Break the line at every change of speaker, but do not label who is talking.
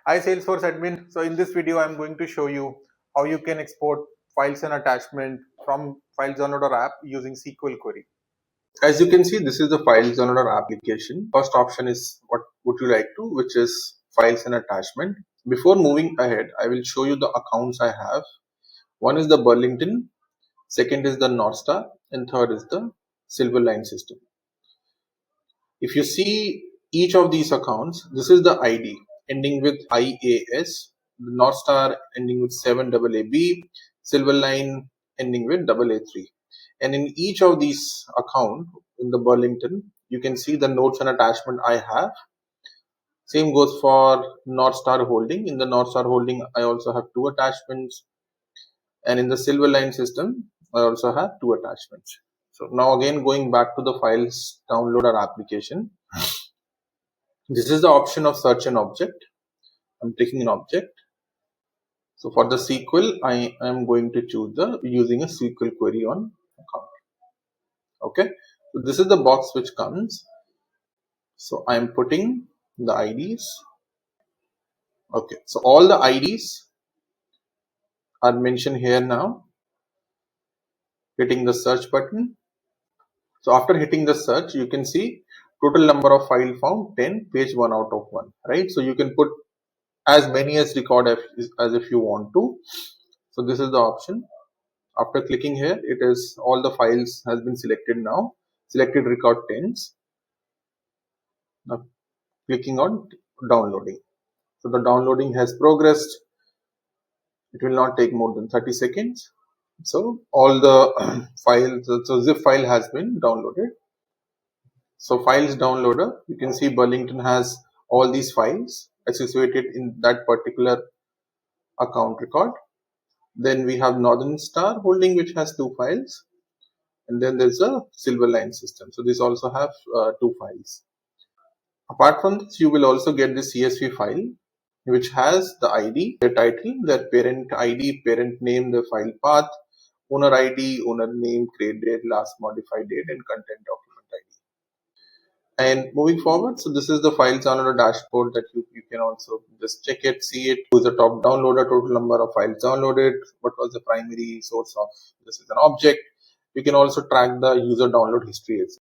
Hi Salesforce admin. So in this video, I'm going to show you how you can export files and attachment from file downloader app using SQL query. As you can see, this is the file downloader application. First option is what would you like to, which is files and attachment. Before moving ahead, I will show you the accounts I have. One is the Burlington, second is the North Star, and third is the Silverline system. If you see each of these accounts, this is the ID ending with IAS, the North Star ending with 7AA, Silverline ending with AA3. And in each of these account, in the Burlington, you can see the notes and attachment I have. Same goes for North Star Holding. In the North Star Holding, I also have 2 attachments. And in the Silverline system, I also have 2 attachments. So now again, going back to the files downloader application. This is the option of search an object. I'm taking an object. So for the SQL, I am going to choose the using a SQL query on account. Okay. So this is the box which comes. So I am putting the IDs. Okay. So all the IDs are mentioned here now. Hitting the search button. So after hitting the search, you can see total number of file found 10, page 1 out of 1, right? So you can put as many as record as if you want to. So this is the option. After clicking here, it is all the files has been selected now. Selected record 10s. Now clicking on downloading. So the downloading has progressed. It will not take more than 30 seconds. So all the files, so zip file has been downloaded. So files downloader, you can see Burlington has all these files associated in that particular account record. Then we have Northern Star Holding, which has 2 files. And then there's a Silverline system. So these also have 2 files. Apart from this, you will also get the CSV file, which has the ID, the title, the parent ID, parent name, the file path, owner ID, owner name, create date, last modified date, and content document ID. And moving forward, so this is the files downloader dashboard that you can also just check it, see it, who's the top downloader, total number of files downloaded, what was the primary source of this is an object. You can also track the user download history as well.